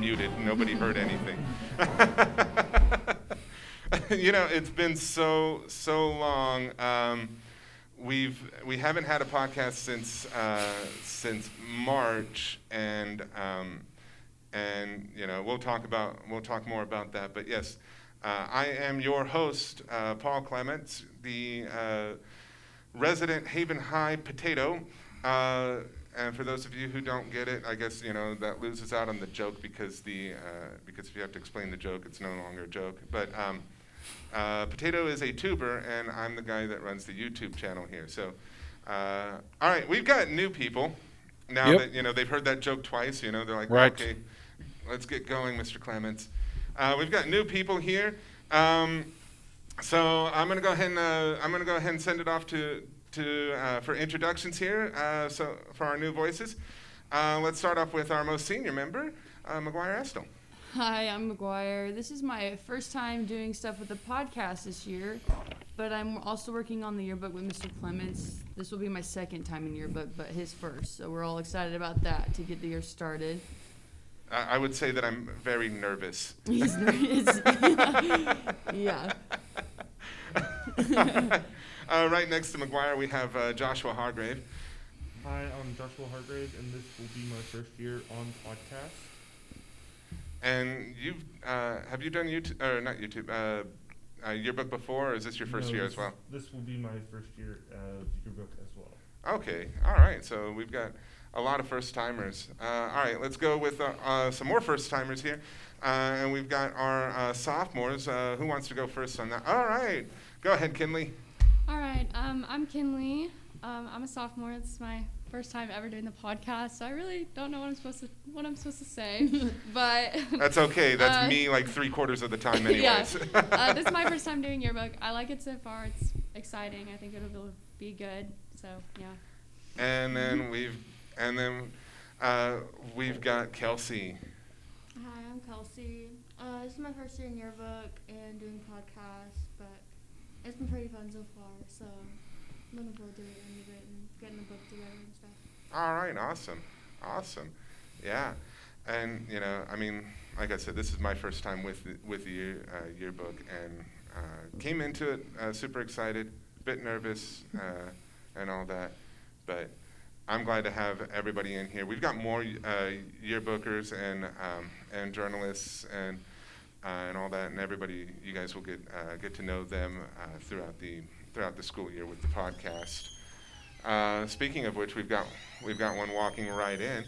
muted. Nobody heard anything. It's been so long. We haven't had a podcast since March, and we'll talk more about that. But yes, I am your host, Paul Clements, the resident Haven High potato. And for those of you who don't get it, I guess that loses out on the joke because if you have to explain the joke, it's no longer a joke. But Potato is a tuber, and I'm the guy that runs the YouTube channel here. So, all right, we've got new people now. Yep. That they've heard that joke twice. They're like, right. Okay, let's get going, Mr. Clements. We've got new people here. So I'm gonna go ahead and send it off for introductions here. So for our new voices, let's start off with our most senior member, McGuire Estel. Hi, I'm McGuire. This is my first time doing stuff with the podcast this year, but I'm also working on the yearbook with Mr. Clements. This will be my second time in yearbook, but his first. So we're all excited about that to get the year started. I would say that I'm very nervous. He's nervous. Yeah. Right next to McGuire, we have Joshua Hargrave. Hi, I'm Joshua Hargrave, and this will be my first year on podcast. And have you done YouTube, or not YouTube, yearbook before, or is this your first year as well? This will be my first year of yearbook as well. Okay, all right, so we've got a lot of first-timers. All right, let's go with some more first-timers here. And we've got our sophomores. Who wants to go first on that? All right, go ahead, Kinley. All right, I'm Kinley. I'm a sophomore. This is my first time ever doing the podcast, so I really don't know what I'm supposed to say. But that's okay. That's me like 3/4 of the time, anyways. Yeah. This is my first time doing yearbook. I like it so far. It's exciting. I think it'll be good. So yeah. And then we've got Kelsey. Hi, I'm Kelsey. This is my first year in yearbook and doing podcasts, but it's been pretty fun so far. So I'm looking forward to the end of it and getting the book together and stuff. All right, awesome, yeah. And like I said, this is my first time with the yearbook, and came into it super excited, a bit nervous, and all that, but I'm glad to have everybody in here. We've got more yearbookers and journalists and all that, and everybody. You guys will get to know them throughout the school year with the podcast. Speaking of which, we've got one walking right in.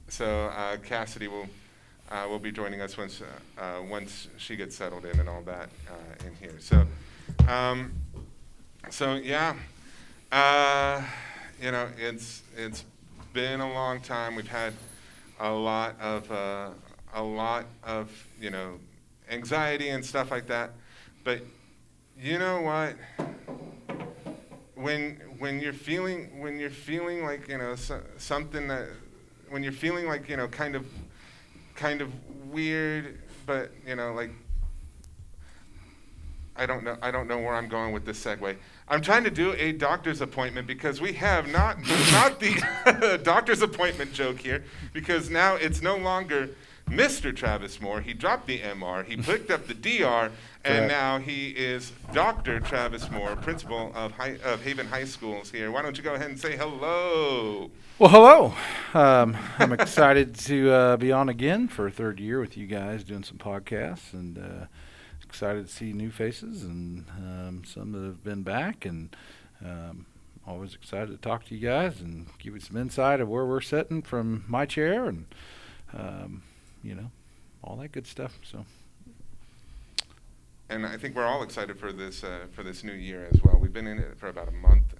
So Cassidy will be joining us once she gets settled in and all that in here. So yeah. It's been a long time. We've had a lot of anxiety and stuff like that. But you know what? When you're feeling like something that when you're feeling like kind of weird, but like I don't know where I'm going with this segue. I'm trying to do a doctor's appointment because we have not the doctor's appointment joke here, because now it's no longer Mr. Travis Moore. He dropped the MR, he picked up the DR, and now he is Dr. Travis Moore, principal of Haven High Schools here. Why don't you go ahead and say hello? Well, hello. I'm excited to be on again for a third year with you guys doing some podcasts, and excited to see new faces and some that have been back, and always excited to talk to you guys and give you some insight of where we're sitting from my chair, and all that good stuff. So, and I think we're all excited for this new year as well. We've been in it for about a month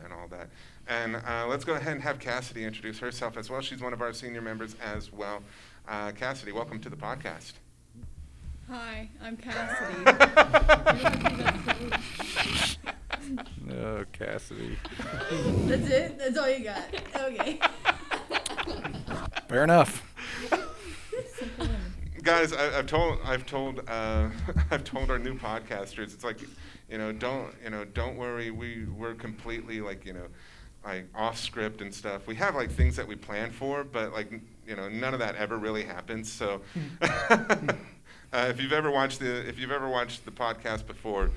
and all that. And let's go ahead and have Cassidy introduce herself as well. She's one of our senior members as well. Cassidy, welcome to the podcast. Hi, I'm Cassidy. Oh, Cassidy. That's it? That's all you got? Okay. Fair enough. Guys, I've told our new podcasters, it's like, don't worry, we're completely like off script and stuff. We have like things that we plan for, but like none of that ever really happens. So if you've ever watched the podcast before,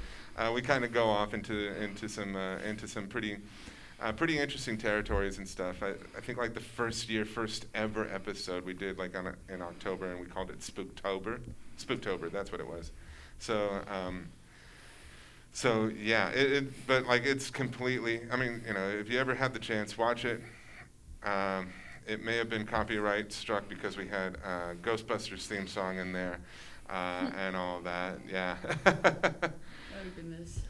we kind of go off into some pretty interesting territories and stuff. I think like the first ever episode we did like in October, and we called it Spooktober. That's what it was. So yeah, but like it's completely. I mean, if you ever had the chance, watch it. It may have been copyright struck because we had Ghostbusters theme song in there and all that. Yeah. Oh goodness.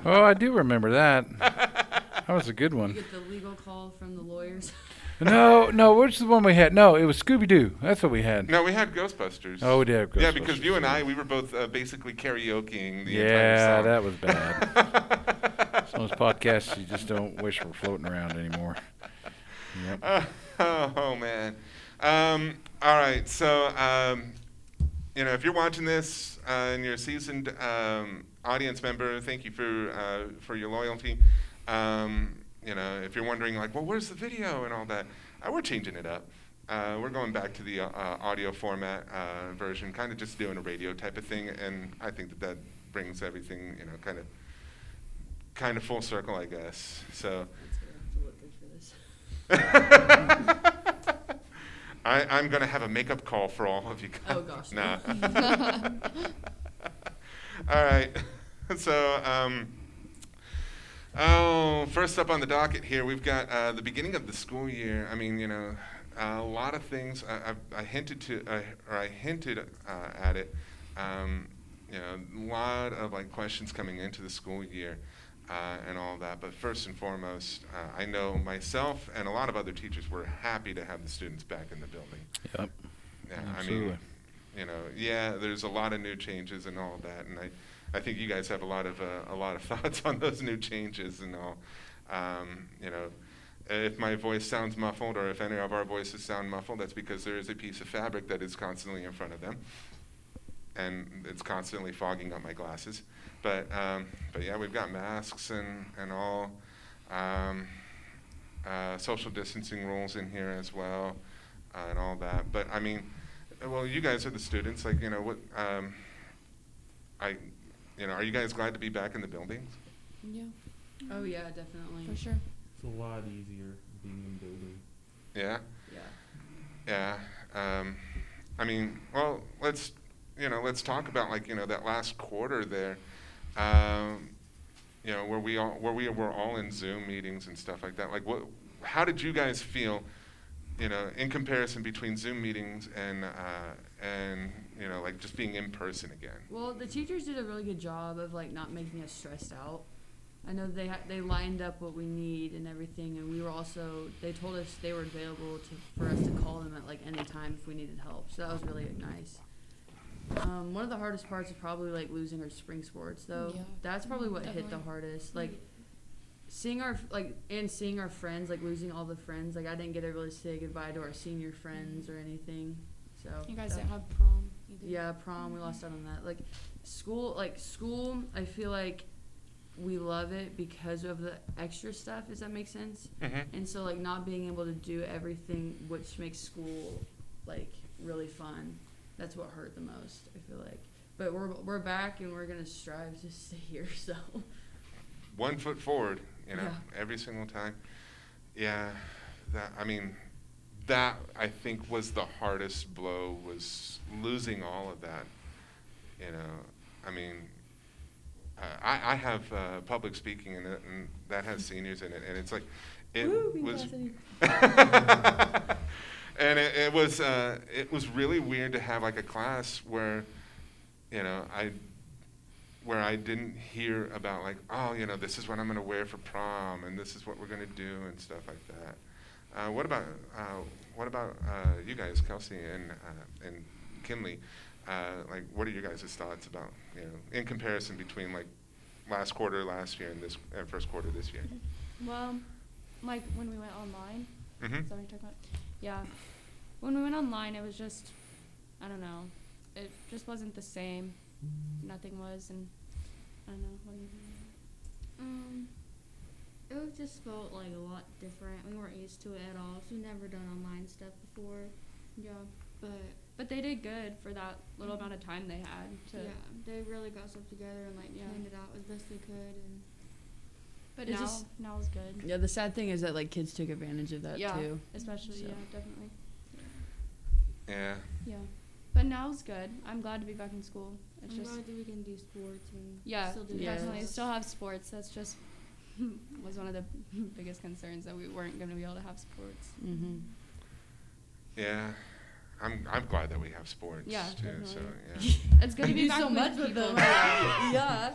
Oh, I do remember that. That was a good You one. get the legal call from the lawyers. No, which is the one we had? No, it was Scooby-Doo. That's what we had. No, we had Ghostbusters. Oh, we did have Yeah, Ghostbusters. because you and I, we were both basically karaokeing the entire Yeah, song. that was bad. Some of those podcasts you just don't wish were floating around anymore. Yep. Oh man. All right, so if you're watching this and you're a seasoned audience member, thank you for your loyalty. If you're wondering like, well, where's the video and all that, we're changing it up. We're going back to the audio format version, kind of just doing a radio type of thing, and I think that brings everything, kind of full circle, I guess. So. I'm going to have a makeup call for all of you guys. Oh, gosh. Nah. All right. So, first up on the docket here, we've got the beginning of the school year. I mean, a lot of things. I hinted at it. A lot of like questions coming into the school year. And all that, but first and foremost, I know myself and a lot of other teachers were happy to have the students back in the building. Yep. Yeah, Absolutely. I mean, there's a lot of new changes and all of that, and I think you guys have a lot of thoughts on those new changes and all. If my voice sounds muffled, or if any of our voices sound muffled, that's because there is a piece of fabric that is constantly in front of them, and it's constantly fogging up my glasses. But yeah, we've got masks and all, social distancing rules in here as well, and all that. But I mean, well, you guys are the students. Like, what? Are you guys glad to be back in the buildings? Yeah, Oh yeah, definitely. for sure. It's a lot easier being in building. Yeah. Yeah. Yeah. I mean, well, let's talk about like that last quarter there. Where we were all in Zoom meetings and stuff like that. Like, how did you guys feel, in comparison between Zoom meetings and like just being in person again? Well, the teachers did a really good job of like not making us stressed out. I know they lined up what we need and everything, and they told us they were available for us to call them at like any time if we needed help. So that was really nice. One of the hardest parts is probably like losing our spring sports, though. Yeah. That's probably what hit the Definitely. hardest. Like seeing our friends, like losing all the friends. Like I didn't get to really say goodbye to our senior friends or anything. So You guys that- didn't have prom either. Yeah, prom, we lost out on that. Like school, I feel like we love it because of the extra stuff. Does that make sense? Mm-hmm. And so like not being able to do everything which makes school like really fun. That's what hurt the most, I feel like. But we're back and we're gonna strive to stay here. So 1 foot forward, Yeah. every single time. Yeah, that I think was the hardest blow, was losing all of that. I mean, I have public speaking in it, and that has seniors in it, and it's like it Woo, was. Cassidy. And it was really weird to have like a class where, I didn't hear about like, oh, this is what I'm gonna wear for prom, and this is what we're gonna do and stuff like that. What about you guys, Kelsey and Kinley? Like, what are your guys' thoughts about in comparison between like last quarter last year and this first quarter this year? Well, like when we went online. Mm-hmm. Is that what you're talking about? Yeah. When we went online, it was just, I don't know. It just wasn't the same. Nothing was, and I don't know. What do you think? just felt like a lot different. We weren't used to it at all. 'Cause we've never done online stuff before. Yeah. But They did good for that little amount of time they had to. yeah, they really got stuff together and like Yeah. planned it out as best they could. And But It's now, just- now is good. Yeah, the sad thing is that like kids took advantage of that Yeah. too. Especially, So. yeah, definitely. Yeah. Yeah. But now is good. I'm glad to be back in school. It's I'm just, glad that we can do sports and yeah, still do Yes. definitely classes. still have sports. That's just was one of the biggest concerns, that we weren't going to be able to have sports. Mm-hmm. Yeah. I'm glad that we have sports Yeah, too. definitely. So yeah. It's good to be do back so with much with people. them. Yeah.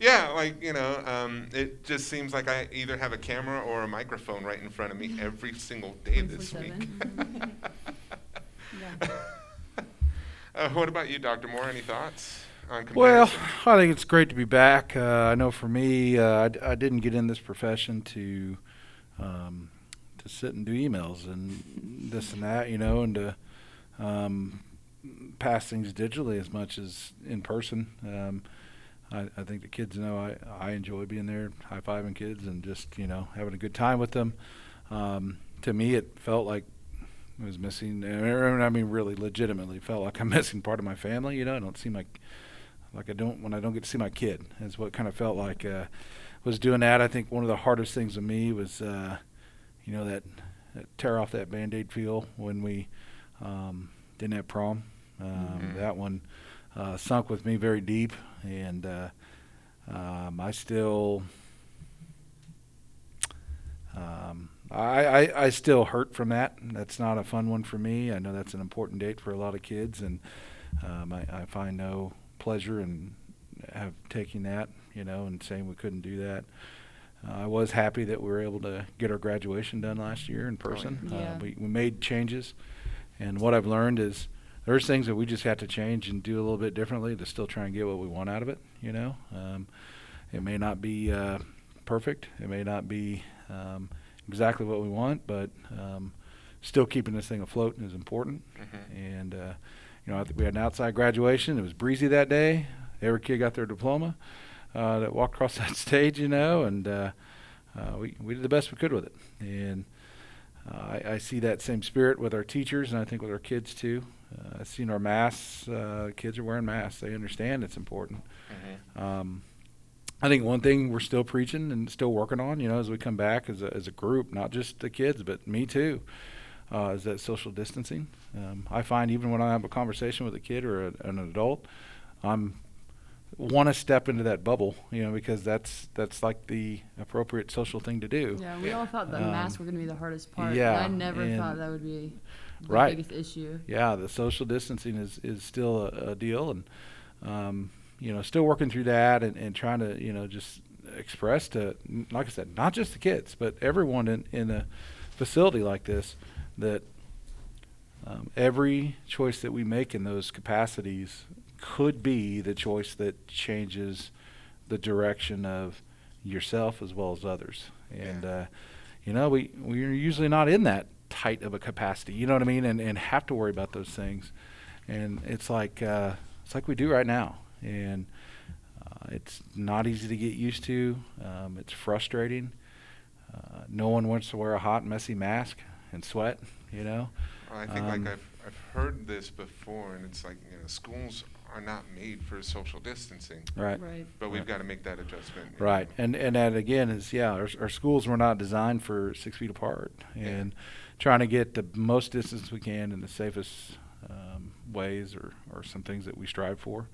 Yeah, like, it just seems like I either have a camera or a microphone right in front of me every single day this week. 24/7. Yeah. What about you, Dr. Moore? Any thoughts on Well, comparison? I think it's great to be back. I know for me, I didn't get in this profession to sit and do emails and this and that, and to pass things digitally as much as in person. I think the kids know I enjoy being there, high-fiving kids and just, having a good time with them. To me, it felt like I was missing, I mean, really legitimately felt like I'm missing part of my family. I don't seem like I don't when I don't get to see my kid. Is what kind of felt like was doing that. I think one of the hardest things to me was, that tear off that Band-Aid feel when we didn't have prom. That one sunk with me very deep, and I still. I still hurt from that. That's not a fun one for me. I know that's an important date for a lot of kids, and I find no pleasure in taking that, and saying we couldn't do that. I was happy that we were able to get our graduation done last year in person. Yeah. We made changes, and what I've learned is there's things that we just have to change and do a little bit differently to still try and get what we want out of it. It may not be perfect. It may not be exactly what we want, but still keeping this thing afloat is important. And I think we had an outside graduation. It was breezy that day. Every kid got their diploma that walked across that stage, and we did the best we could with it. And I see that same spirit with our teachers, and I think with our kids too. I've seen our masks. Kids are wearing masks. They understand it's important. I think one thing we're still preaching and still working on, as we come back as a group, not just the kids, but me too, is that social distancing. I find even when I have a conversation with a kid or an adult, I'm want to step into that bubble, because that's like the appropriate social thing to do. Yeah, we all thought the masks were going to be the hardest part. yeah, I never and- thought that would be the Right. biggest issue. Yeah, the social distancing is still a deal, and still working through that and trying to just express to, like I said, not just the kids, but everyone in a facility like this, that every choice that we make in those capacities could be the choice that changes the direction of yourself as well as others. And we're usually not in that tight of a capacity, you know what I mean, and have to worry about those things. And it's like we do right now, and it's not easy to get used to. It's frustrating. No one wants to wear a hot, messy mask and sweat, Well, I think I've heard this before, and it's like, schools are not made for social distancing, Right. Right. but we've got to make that adjustment. Right, and that again is our schools were not designed for 6 feet apart, and trying to get the most distance we can in the safest ways or some things that we strive for.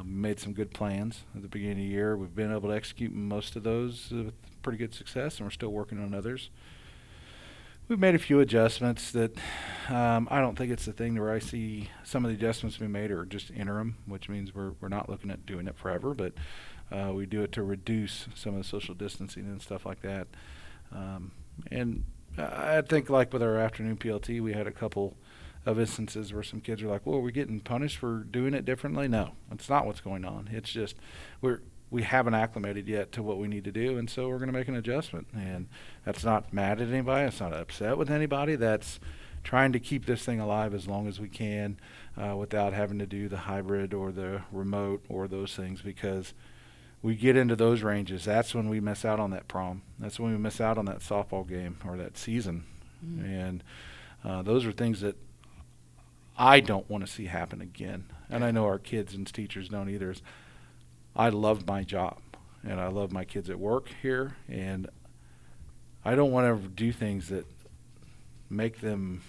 Made some good plans at the beginning of the year. We've been able to execute most of those with pretty good success, and we're still working on others. We've made a few adjustments that I don't think it's the thing where I see some of the adjustments we made are just interim, which means we're not looking at doing it forever, but we do it to reduce some of the social distancing and stuff like that. And I think like with our afternoon PLT, we had a couple of instances where some kids are like, well, are we getting punished for doing it differently? No, that's not what's going on. It's just we haven't acclimated yet to what we need to do, and so we're going to make an adjustment. And that's not mad at anybody. It's not upset with anybody. That's trying to keep this thing alive as long as we can without having to do the hybrid or the remote or those things, because we get into those ranges, that's when we miss out on that prom. That's when we miss out on that softball game or that season. And those are things that I don't want to see happen again. And I know our kids and teachers don't either. I love my job, and I love my kids at work here, and I don't want to ever do things that make them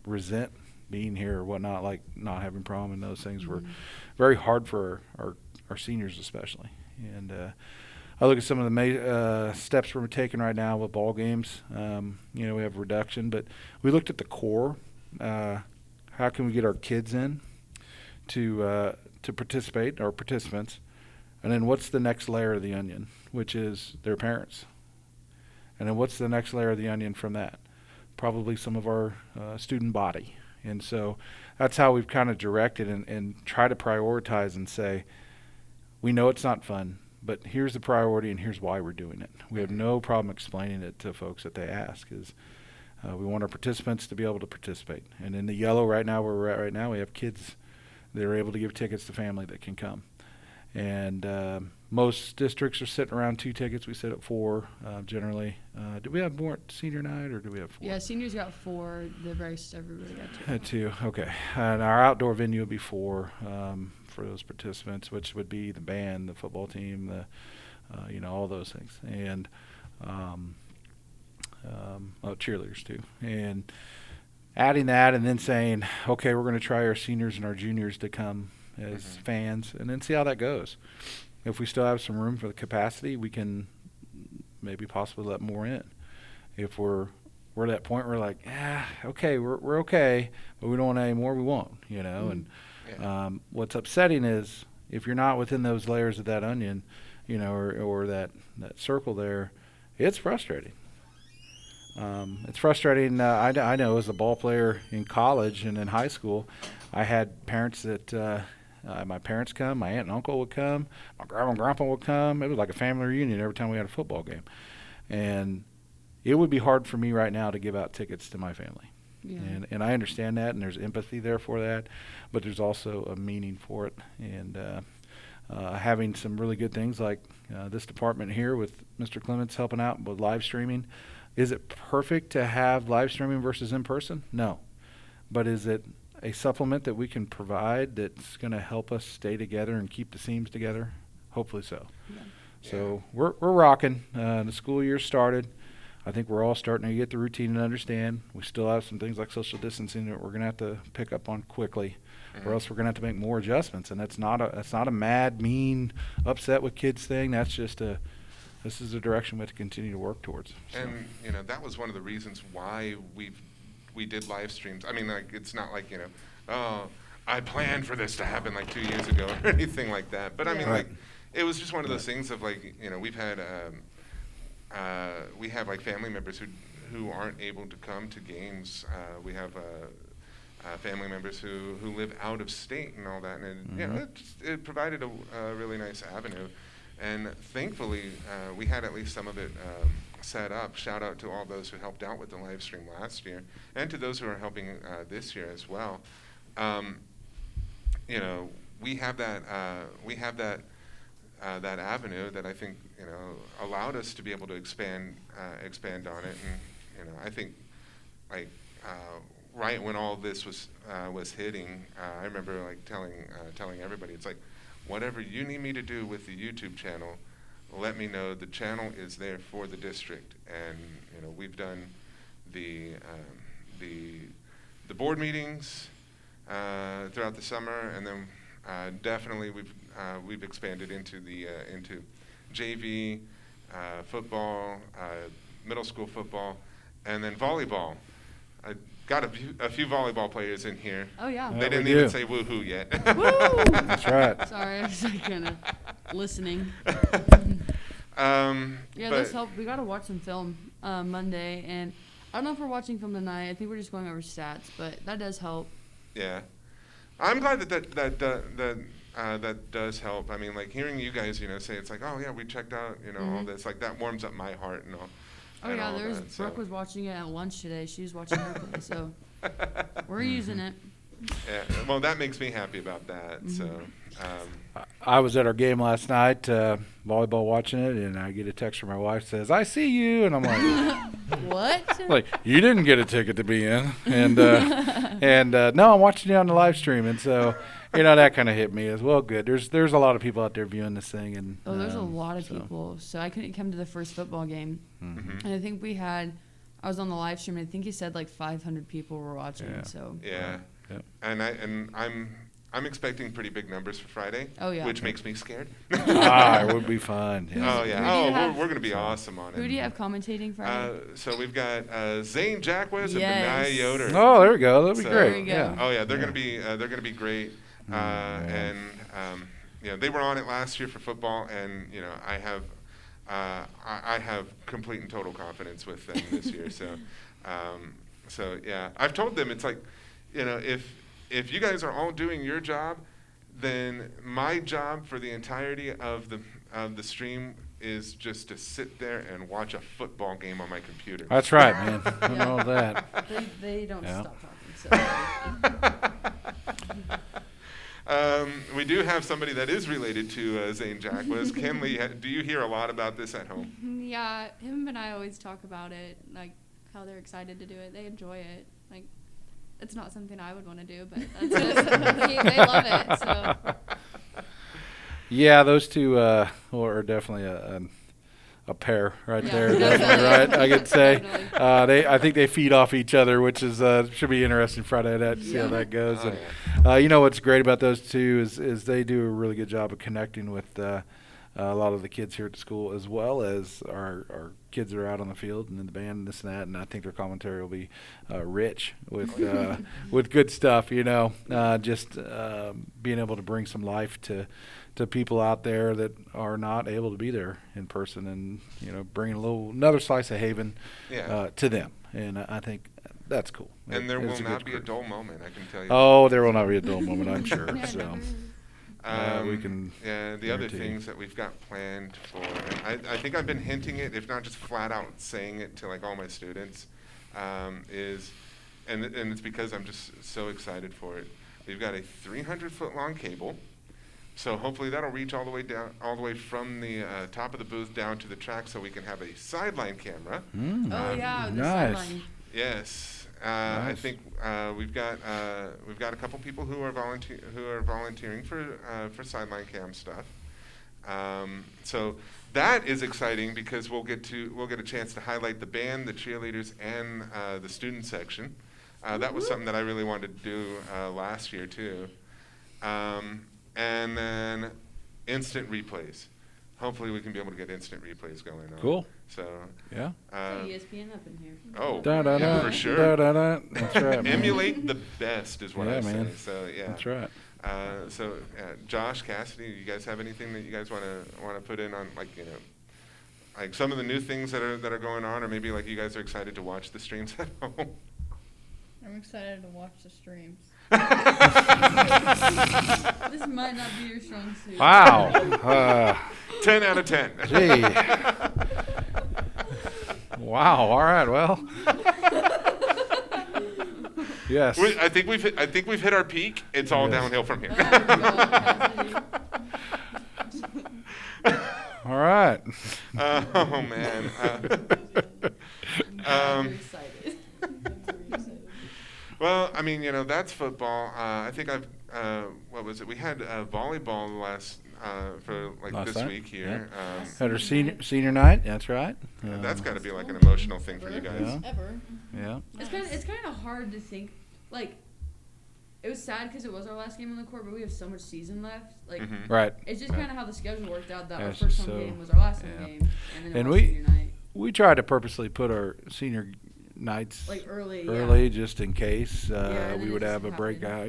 resent being here or whatnot, like not having prom, and those things were very hard for our seniors especially. And I look at some of the steps we're taking right now with ball games. We have reduction, but we looked at the core. How can we get our kids in to participate, our participants? And then what's the next layer of the onion, which is their parents? And then what's the next layer of the onion from that? Probably some of our student body. And so that's how we've kind of directed and try to prioritize and say, we know it's not fun, but here's the priority and here's why we're doing it. We have no problem explaining it to folks that they ask. We want our participants to be able to participate. And in the yellow right now, where we're at right now, we have kids that are able to give tickets to family that can come. And most districts are sitting around 2 tickets. We sit at 4 generally. Do we have more at senior night, or do we have 4? Yeah, seniors got 4. The rest everybody got 2. At 2, okay. And our outdoor venue would be 4 for those participants, which would be the band, the football team, all those things, and cheerleaders too. And adding that, and then saying, okay, we're going to try our seniors and our juniors to come as fans, and then see how that goes. If we still have some room for the capacity, we can maybe possibly let more in. If we're at that point where we're like, okay, we're okay, but we don't want any more, we won't, And what's upsetting is if you're not within those layers of that onion, or that circle there, it's frustrating. It's frustrating. I know as a ball player in college and in high school, I had parents that my parents come, my aunt and uncle would come, my grandma and grandpa would come. It was like a family reunion every time we had a football game. And it would be hard for me right now to give out tickets to my family. Yeah. And I understand that, and there's empathy there for that, but there's also a meaning for it. And having some really good things like this department here with Mr. Clements helping out with live streaming. Is it perfect to have live streaming versus in person? No. But is it a supplement that we can provide that's going to help us stay together and keep the seams together? Hopefully so. Yeah. So we're rocking. The school year started. I think we're all starting to get the routine and understand. We still have some things like social distancing that we're going to have to pick up on quickly, or else we're going to have to make more adjustments. And that's not a mad, mean, upset with kids thing. That's just this is the direction we have to continue to work towards. So. And that was one of the reasons why we did live streams. I mean, like, it's not like I planned for this to happen like 2 years ago or anything like that. But I mean, like, it was just one of those things of like, we've had we have like family members who aren't able to come to games. We have family members who live out of state and all that, and it provided a really nice avenue. And thankfully, we had at least some of it set up. Shout out to all those who helped out with the live stream last year, and to those who are helping this year as well. We have that avenue that I think allowed us to be able to expand on it. And I think like right when all this was hitting, I remember like telling everybody, it's like, whatever you need me to do with the YouTube channel, let me know. The channel is there for the district, and we've done the board meetings throughout the summer, and then definitely we've expanded into into JV football, middle school football, and then volleyball. I got a few volleyball players in here. Oh, yeah. They didn't even say woohoo yet. Woo! That's right. Sorry, I was like kind of listening. Yeah, but this helped. We got to watch some film Monday, and I don't know if we're watching film tonight. I think we're just going over stats, but that does help. Yeah, I'm glad that does help. I mean, like hearing you guys, say it's like, oh yeah, we checked out, all this, like that warms up my heart and all. Oh yeah, Brooke was watching it at lunch today. She was watching her play, so we're using it. Yeah, well, that makes me happy about that. So, I was at our game last night, volleyball watching it, and I get a text from my wife says, "I see you," and I'm like, What? like, you didn't get a ticket to be in, and no, I'm watching you on the live stream, and so that kind of hit me as well. Good, there's a lot of people out there viewing this thing, and Oh, there's a lot of people. So I couldn't come to the first football game, and I think I was on the live stream, and I think he said like 500 people were watching. Yeah. So yeah, Yep. and I'm expecting pretty big numbers for Friday. Oh, yeah. Which makes me scared. It would be fun. Yeah. Oh yeah. Who do you Oh, have- we're gonna be awesome on it. who do you have commentating Friday? So we've got Zane Jackwes and Yes. Benai Yoder. Oh, there we go. That'd be So- great. There we go. Yeah. Oh yeah, they're gonna be great. And they were on it last year for football, and I have complete and total confidence with them this year. So yeah, I've told them it's like, if you guys are all doing your job, then my job for the entirety of the stream is just to sit there and watch a football game on my computer. That's right, man. I Yeah. know that. They don't Yeah. stop talking. So We do have somebody that is related to Zane Jackwes. Kenley, do you hear a lot about this at home? Yeah, him and I always talk about it, like how they're excited to do it. They enjoy it. Like, it's not something I would want to do, but that's just, they love it. So Yeah, those two are definitely a pair right Yeah, there. definitely. Definitely, right? I could say. Definitely. I think they feed off each other, which is should be interesting Friday night to see how that goes. Oh, And what's great about those two is they do a really good job of connecting with a lot of the kids here at the school, as well as our kids that are out on the field and in the band and this and that. And I think their commentary will be rich with good stuff. Just being able to bring some life to people out there that are not able to be there in person, and bringing another slice of Haven Yeah. to them. And I think that's cool. And there It's will a not good be a group. dull moment, I can tell you. Oh, there will not be a dull moment, I'm sure. Yeah, So. never. We can Yeah, the other guarantee. things that we've got planned for, and I think I've been hinting it, if not just flat out saying it to like all my students, and it's because I'm just so excited for it. We've got a 300-foot long cable, so hopefully that'll reach all the way down, all the way from the top of the booth down to the track, so we can have a sideline camera. oh yeah, the nice. sideline. Yes, I Nice. think we've got a couple people who are volunteering for sideline cam stuff. So that is exciting because we'll get a chance to highlight the band, the cheerleaders, and the student section. That was something that I really wanted to do last year too. And then instant replays. Hopefully we can be able to get instant replays going on. Cool. So Yeah. ESPN up in here. oh, Da-da-da, for sure. da-da-da. That's right, man. Emulate the best is what Yeah, I say. man. So yeah. That's right. Josh, Cassidy, you guys have anything that you guys want to put in on like some of the new things that are going on, or maybe like you guys are excited to watch the streams at home? I'm excited to watch the streams. This might not be your strong suit. Wow. 10 out of 10. Gee. Wow. All right. Well. Yes. I think we've hit our peak. It's all Yes. downhill from here. All right. Oh man. I'm very excited. Well, I mean, that's football. I think what was it? We had volleyball last Last this night? week here. Had our senior night. That's right. That's got to be like an emotional thing for you guys. Yeah. Ever. Yeah. It's kind of hard to think. Like, it was sad because it was our last game on the court, but we have so much season left. Like, Mhm. Right. it's just kind of how the schedule worked out. That Yeah, our it's first just home so- game was our last home yeah. game, and then And it was we- senior night, We tried to purposely put our senior nights like early. early, Yeah. just in case and we then would it have just a breakout.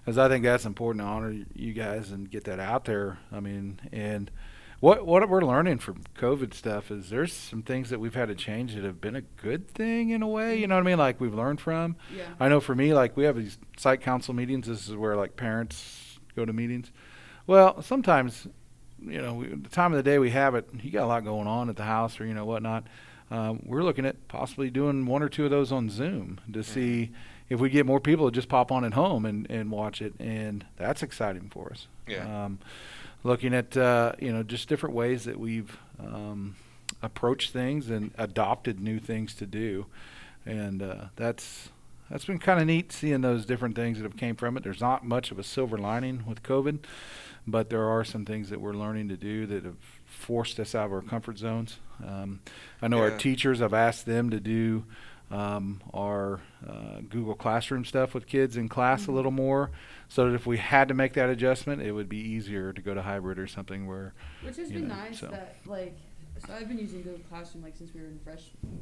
Because I think that's important to honor you guys and get that out there. I mean, and what we're learning from COVID stuff is there's some things that we've had to change that have been a good thing in a way. You know what I mean? Like we've learned from. Yeah. I know for me, like we have these site council meetings. This is where like parents go to meetings. Well, sometimes, the time of the day we have it, you got a lot going on at the house or whatnot. We're looking at possibly doing one or two of those on Zoom to see, if we get more people to just pop on at home and watch it, and that's exciting for us. Yeah. Looking at just different ways that we've approached things and adopted new things to do, and that's been kind of neat seeing those different things that have came from it. There's not much of a silver lining with COVID, but there are some things that we're learning to do that have forced us out of our comfort zones. I know our teachers, I've asked them to do our Google Classroom stuff with kids in class a little more, so that if we had to make that adjustment, it would be easier to go to hybrid or something where. Which has been nice that, like, so I've been using Google Classroom, like, since we were in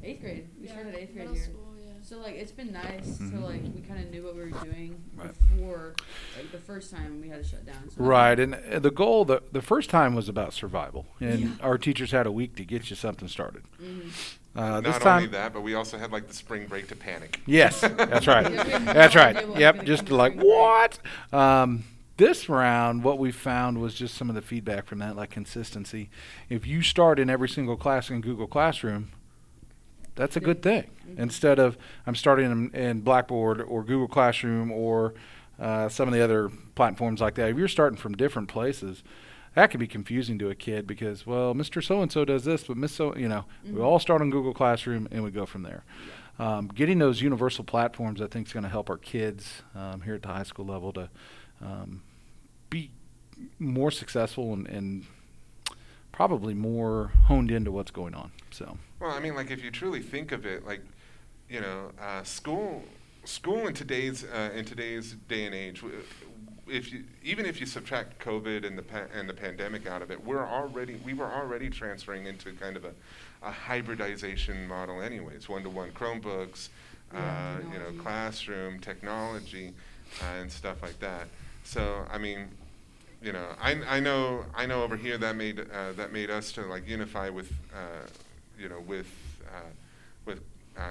8th grade. We started 8th grade middle here. school, yeah. So, like, it's been nice to, like, we kind of knew what we were doing Right. before, like, the first time we had to shut down. So Right, and the goal, the first time was about survival, and our teachers had a week to get you something started. This Not time, only that, but we also had like the spring break to panic. yes, that's right. Yeah, we had no That's right. idea what was Yep, gonna just come to like, spring break. what? This round, what we found was just some of the feedback from that, like consistency. If you start in every single class in Google Classroom, that's a good thing. Instead of I'm starting in Blackboard or Google Classroom or some of the other platforms like that. If you're starting from different places, that can be confusing to a kid because, well, Mr. So-and-so does this, but Miss So, we all start on Google Classroom and we go from there. Getting those universal platforms, I think, is going to help our kids here at the high school level to be more successful and probably more honed into what's going on. So. Well, I mean, like if you truly think of it, like, school in today's day and age, even if you subtract COVID and the pandemic out of it, we were already transferring into kind of a hybridization model, anyways. 1-to-1 Chromebooks, classroom technology, and stuff like that. So I mean, I know over here that made us to like unify with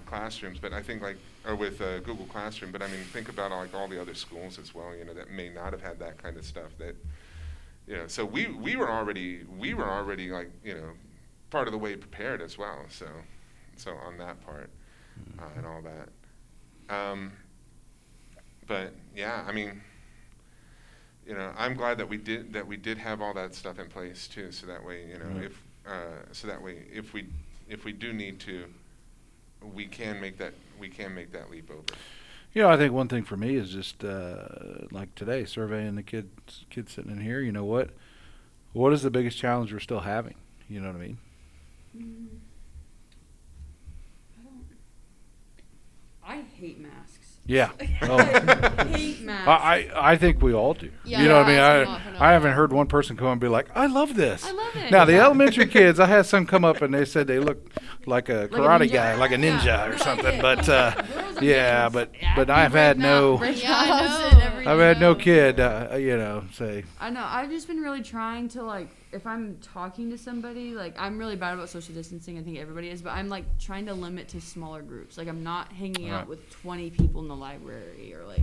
classrooms, but I think with Google Classroom, but I mean think about like all the other schools as well, that may not have had that kind of stuff. That so we were already like part of the way prepared as well. So on that part and all that. But yeah, I mean. I'm glad that we did have all that stuff in place too, so that way, if we do need to, we can make that leap over. I think one thing for me is just like today, surveying the kids sitting in here. What is the biggest challenge we're still having? You know what I mean? I hate masks. Yeah. I hate masks. I think we all do. Yeah, you know what I that's mean? enough. I haven't heard one person come and be like, I love this. I love it. Now, the elementary kids, I had some come up and they said they look like a karate ninja. guy, like a ninja Yeah. or something. But, Girls are yeah, getting but I've had no, Yeah, I know. I've had no kid, say, I know. I've just been really trying to, like, if I'm talking to somebody, like, I'm really bad about social distancing. I think everybody is. But I'm, like, trying to limit to smaller groups. Like, I'm not hanging out with 20 people in the library or, like,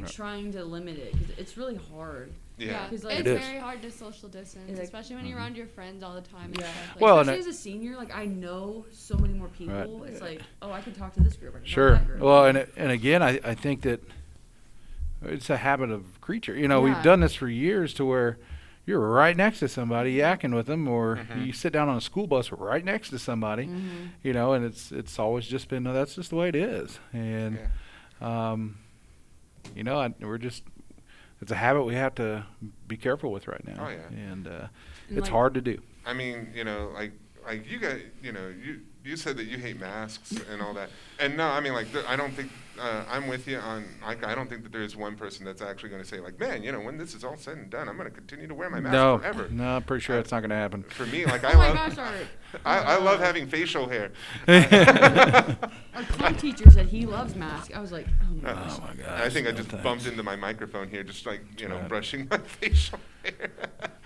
trying to limit it. Because it's really hard. Yeah. It's Like, very hard to social distance, Like, especially when you're around your friends all the time. and Yeah. stuff. Well, Especially as a senior, like, I know so many more people. It's like, I can talk to this group. I can talk to sure. that group. Well, and again, I think that it's a habit of creature. We've Yeah. done this for years to where you're right next to somebody yakking with them, or you sit down on a school bus right next to somebody, and it's always just been, no, that's just the way it is. And, we're just, it's a habit we have to be careful with right now. Oh, yeah. And And, it's like, hard to do. I mean, like you guys, you said that you hate masks and all that, and no, I mean, like, I don't think I'm with you on. Like, I don't think that there's one person that's actually going to say, like, man, when this is all said and done, I'm going to continue to wear my mask forever. No, I'm pretty sure that's not going to happen. For me, like, Oh my gosh, I love having facial hair. our club teacher said he loves masks. I was like, oh my gosh. Oh my gosh. I think I no just thanks. bumped into my microphone here, just like right. brushing my facial hair.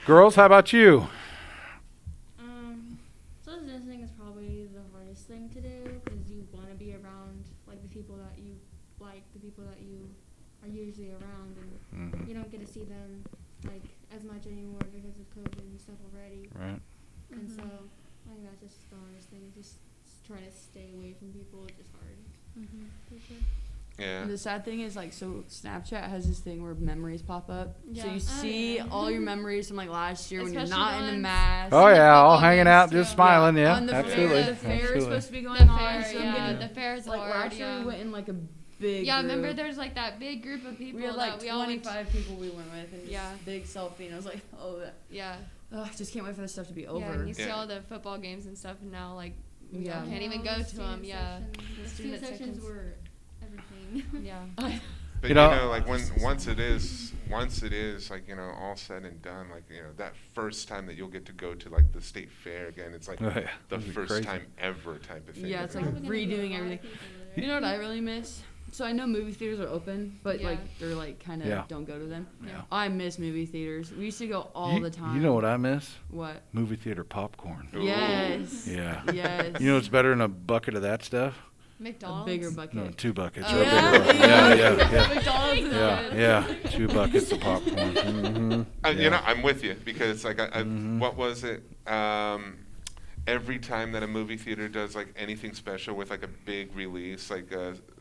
Girls, how about you? Social distancing is probably the hardest thing to do because you want to be around like the people that you like, the people that you are usually around, and you don't get to see them like as much anymore because of COVID and stuff already. Right. And so I think that's just the hardest thing. Just trying to stay away from people is just hard. For sure. Yeah. And the sad thing is, like, so Snapchat has this thing where memories pop up. So Yeah. you see all your memories from, like, last year when you're Especially not in the ones- mask. Oh yeah, all football hanging games, out, too. just smiling. Yeah, On the absolutely. Fair, the fair is Absolutely. supposed to be The going on. fair, So I'm yeah, getting, the fair is like, hard. last year Yeah. we went in, like, a big Yeah, group. remember there's like that big group of people We had, like, that we all went 25 people we went with and just Yeah. big selfie. And I was like, oh, Yeah. I just can't wait for this stuff to be Yeah, over. and you see Yeah. all the football games and stuff, and now like we Yeah. can't even go to them. Yeah. The student sections were everything. Yeah. But You know- like once it is like all said and done, like that first time that you'll get to go to like the state fair again, it's like Oh, yeah. the Those are first crazy. time ever type of thing. Yeah, it's like Probably gonna be a redoing lot of everything. people there. You know what I really miss? So I know movie theaters are open, but Yeah. like they're like kind of Yeah. don't go to them. Yeah. I miss movie theaters. We used to go all You- the time. You know what I miss? What? Movie theater popcorn. Ooh. Yes. Yeah. Yes. You know what's better than a bucket of that stuff? a McDonald's. bigger bucket. No, 2 buckets. Oh, or a yeah. bigger bucket. Yeah. McDonald's is Yeah, good. yeah. 2 buckets of popcorn. Mm-hmm. You know, I'm with you because like Mhm. what was it? Every time that a movie theater does like anything special with like a big release, like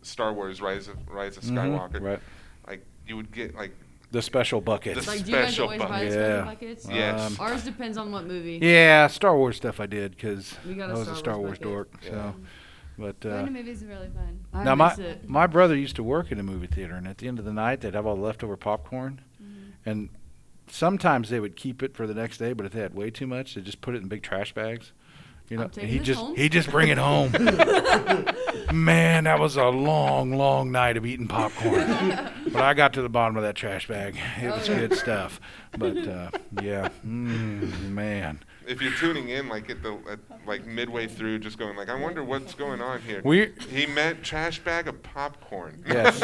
Star Wars: Rise of Skywalker, Right. like you would get like The special buckets. The Like, do you guys special always buy the bucket. special Yeah. buckets? Yes. Ours depends on what movie. Yeah, Star Wars stuff I did because We got I a was a Star Star Wars Wars bucket. dork. Yeah. So, but Going to movies is really fun. I now miss it. my brother used to work in a movie theater, and at the end of the night they'd have all the leftover popcorn, and sometimes they would keep it for the next day. But if they had way too much, they just put it in big trash bags. You know, I'm and taking he this just home. he just bring it home. Man, that was a long, long night of eating popcorn. But I got to the bottom of that trash bag. It was good stuff. But yeah, man. if you're tuning in like like midway through, just going like, I wonder what's going on here. He meant trash bag of popcorn. Yes.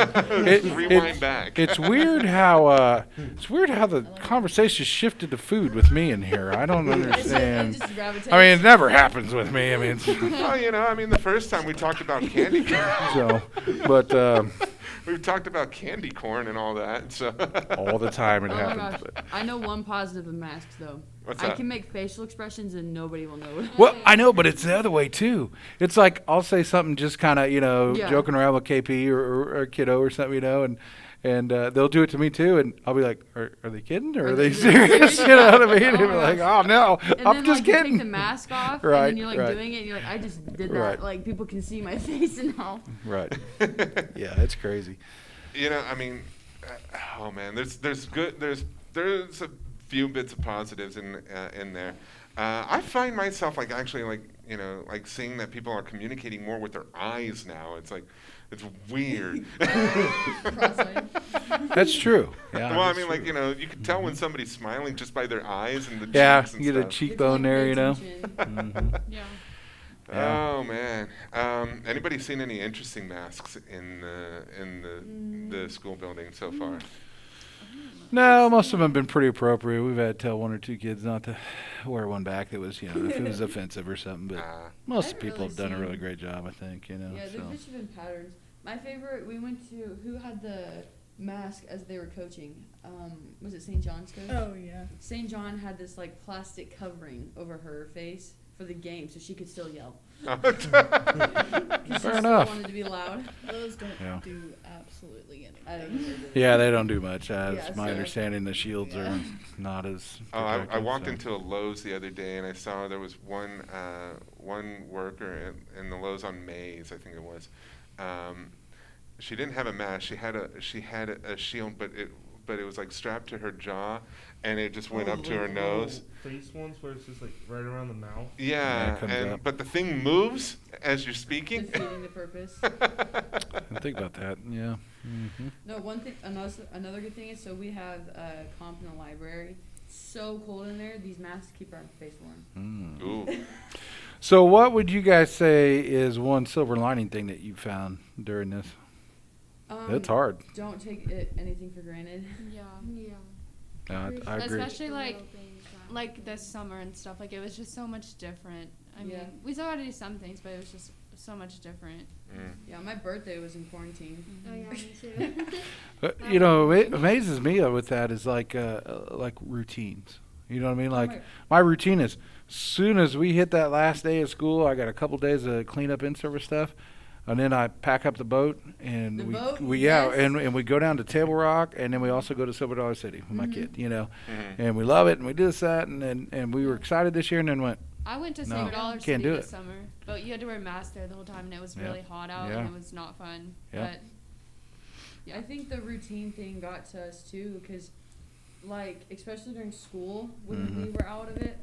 Rewind back. It's weird how the conversation shifted to food with me in here. I don't understand. Just gravitates. I mean, it never happens with me. I mean, Well, the first time we talked about candy corn. but We've talked about candy corn and all that. So all the time it Oh my happens. gosh. But. I know one positive of masks though. What's I that? can make facial expressions and nobody will know it. Well, I know, but it's the other way too. It's like I'll say something just kind of, Yeah. joking around with KP or a kiddo or something, and they'll do it to me too, and I'll be like, "Are they kidding or are they serious?" You know what I mean? Oh And my they're like, gosh. "Oh no, And I'm then just like you kidding." take the mask off Right, and then you're like right. doing it and you're like, I just did that. Right. Like people can see my face now. Right. Yeah, it's crazy. Oh man, there's a few bits of positives in there. I find myself like actually like seeing that people are communicating more with their eyes now. It's like it's weird. That's true. Yeah. Well, I that's mean, true. like you can tell when somebody's smiling just by their eyes and the Yeah, cheeks and you get a stuff. cheekbone there, Attention. Mhm. Yeah. Yeah. Oh man, anybody seen any interesting masks in the school building so far? No, most of them have been pretty appropriate. We've had to tell 1 or 2 kids not to wear one back that was, if it was offensive or something. But most haven't people really have done a seen- really great job, I think. Yeah, So. there just been patterns. My favorite, we went to, who had the mask as they were coaching? Was it St. John's coach? Oh yeah. St. John had this like plastic covering over her face for the game so she could still yell. Fair Still enough. wanted to be loud. Those don't Yeah. do absolutely anything. I don't know. Yeah, they don't do much. Yeah, It's my so- understanding the shields Yeah. are not as. Oh, I protective, walked so. into a Lowe's the other day and I saw there was one worker in the Lowe's on Mays, I think it was. She didn't have a mask. She had a shield, but it was like strapped to her jaw, and it just went up to her nose. Face ones where it's just like right around the mouth. Yeah, it comes and up. but the thing moves as you're speaking. Defeating the purpose. I think about that. Yeah. Mm-hmm. No, one thing, another good thing is, so we have comp in the library. It's so cold in there, these masks keep our face warm. Ooh. So, what would you guys say is one silver lining thing that you found during this? It's hard. Don't take anything for granted. Yeah. Yeah. I agree. Especially like Little things that like this summer and stuff. Like it was just so much different. I Yeah. mean, we still had to do some things, but it was just so much different. Mm. Yeah, my birthday was in quarantine. Oh yeah, me too. It amazes me with that is like routines. You know what I mean? Like my routine is, soon as we hit that last day of school, I got a couple days of cleanup in-service stuff. And then I pack up the boat, and The we, boat? we Yes. and we go down to Table Rock, and then we also go to Silver Dollar City with my kid, Mhm. and we love it, and we do this, that, and we were excited this year, and then went, I went to No, Silver Dollar can't City do this it. summer, but you had to wear a mask there the whole time, and it was Yeah. really hot out, Yeah. and it was not fun. Yeah. But Yeah, I think the routine thing got to us too, because, like, especially during school, when Mhm. we were out of it,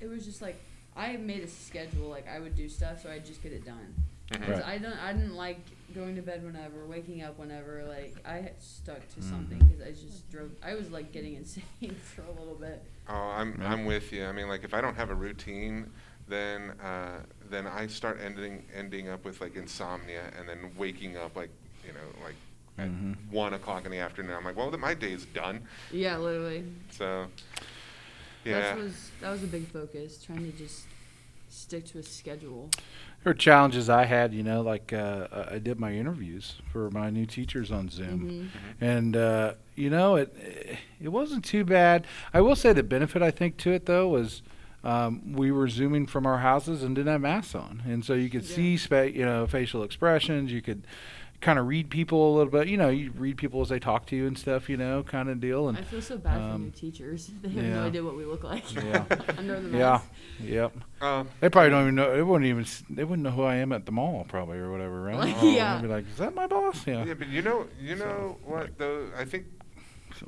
it was just like I made a schedule. Like I would do stuff, so I'd just get it done. Mhm. 'Cause Right. I didn't like going to bed whenever, waking up whenever. Like I had stuck to Mhm. something because I just drove. I was like getting insane for a little bit. Oh, I'm with you. I mean, like if I don't have a routine, then I start ending up with like insomnia, and then waking up like like at Mhm. 1 o'clock in the afternoon. I'm like, well, my day's done. Yeah, literally. So yeah. That was a big focus, trying to just stick to a schedule. There were challenges I had, like I did my interviews for my new teachers on Zoom. Mhm. And it wasn't too bad. I will say the benefit I think to it though was we were zooming from our houses and didn't have masks on, and so you could see facial expressions. You could kind of read people a little bit. You read people as they talk to you and stuff. Kind of deal. And I feel so bad for new teachers. They have yeah. no idea what we look like Yeah. under the yeah, mask. yep. Um, They probably don't even know. They wouldn't know who I am at the mall probably or whatever, right? Like, Oh, yeah. They'd be like, "Is that my boss?" Yeah. yeah, but you know what though? I think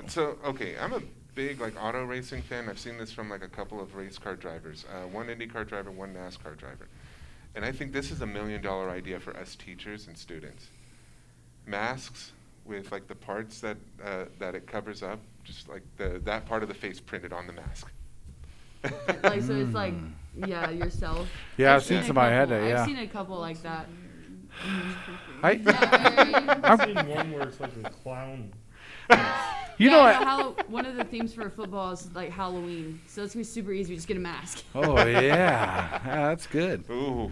so. Okay, I'm a big like auto racing fan. I've seen this from like a couple of race car drivers, one IndyCar driver, one NASCAR driver, and I think this is $1 million idea for us teachers and students. Masks with like the parts that it covers up, just like that part of the face printed on the mask. Like so, it's like yourself. Yeah, I've seen a somebody had couple- that. Yeah. I've seen a couple like that. I, I've seen one where it's like a clown. One of the themes for football is like Halloween, so it's gonna be super easy. We just get a mask. Oh yeah, that's good. Ooh.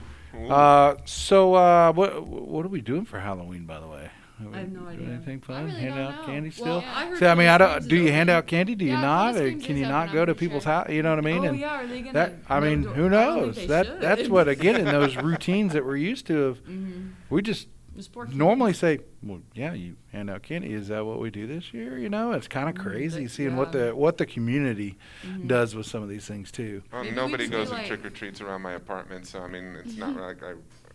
So what are we doing for Halloween, by the way? Are we I have no doing idea. Anything I fun? really Hand don't out know. candy Well, still? I heard See, I mean, Phyllis I don't. Screams Do is you hand open. out candy? Do you Yeah, not? Phyllis Or Screams can is you open, not I'm go to pretty people's sure. house? You know what I mean? Oh And yeah, are they gonna? that I mean, don't- who I don't think knows? they That's should. what again in those routines that we're used to. Of we just Just poor kids. normally say, well, yeah, you hand out candy. Is that what we do this year? It's kind of crazy but- seeing yeah. what the community Mhm. does with some of these things too. Well, Maybe we nobody just do, goes and like- trick or treats around my apartment, so I mean, it's not like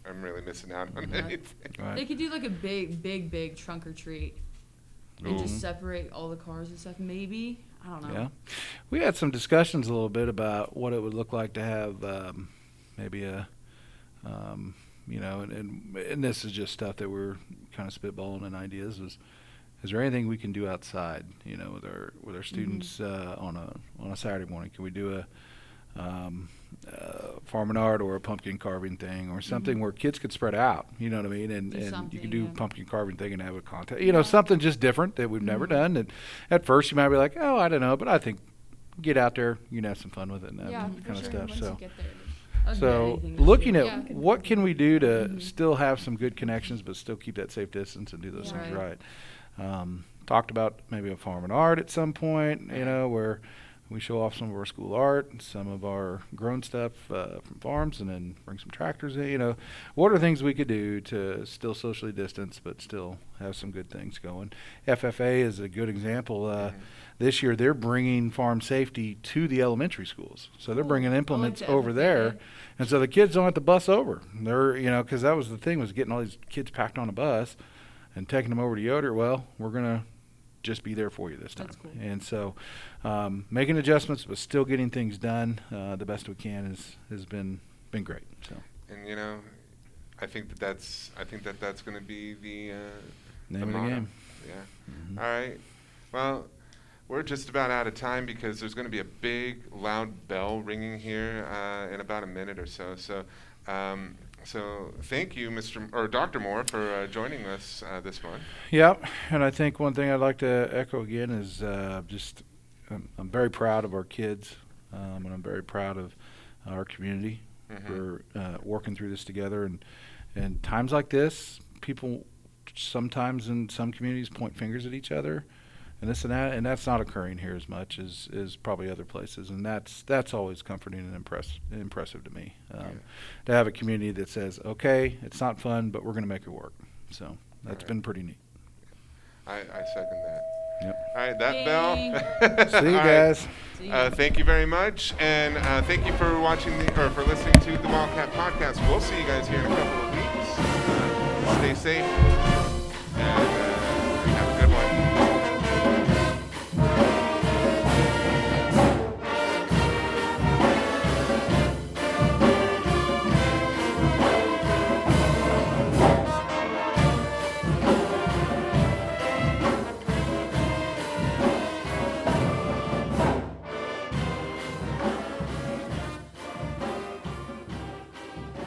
I'm really missing out on Yeah. anything. Right. They could do like a big trunk or treat, and Ooh. just separate all the cars and stuff. Maybe I don't know. Yeah, we had some discussions a little bit about what it would look like to have maybe a, and this is just stuff that we're kind of spitballing and ideas. Is there anything we can do outside, with our students on a Saturday morning? Can we do a farm and art or a pumpkin carving thing or something where kids could spread out, you know what I mean? And Do you something, can do yeah. pumpkin carving thing and have a contest, Yeah. something just different that we've never done. And at first you might be like, oh, I don't know, but I think get out there, you can have some fun with it and that Yeah, kind for of sure. stuff. Once So, you get there. I'd do so anything this looking year. at Yeah. what can we do to Mhm. still have some good connections, but still keep that safe distance and do those Yeah. things right. Talked about maybe a farm and art at some point, where we show off some of our school art, and some of our grown stuff from farms, and then bring some tractors in. What are things we could do to still socially distance, but still have some good things going? FFA is a good example. This year, they're bringing farm safety to the elementary schools. So they're Cool. bringing I like implements the over FFA. there. And so the kids don't have to bus over. They're, because that was the thing, was getting all these kids packed on a bus and taking them over to Yoder. Well, we're going to just be there for you this time. That's cool. And so making adjustments, but still getting things done the best we can has been great. So And I think that's going to be the name of the motto. game. Yeah. All right. Well, we're just about out of time because there's going to be a big, loud bell ringing here in about a minute or so. So thank you, Dr. Moore, for joining us this month. Yep, and I think one thing I'd like to echo again is I'm very proud of our kids, and I'm very proud of our community for working through this together. And times like this, people sometimes in some communities point fingers at each other, and that's not occurring here as much as probably other places, and that's always comforting and impressive to me. To have a community that says, okay, it's not fun, but we're going to make it work. So that's been pretty neat. I second that. Yep. All right, that bell. See you All right. guys. See ya. Thank you very much, and thank you for watching or for listening to the Wildcat Podcast. We'll see you guys here in a couple of weeks. Stay safe, and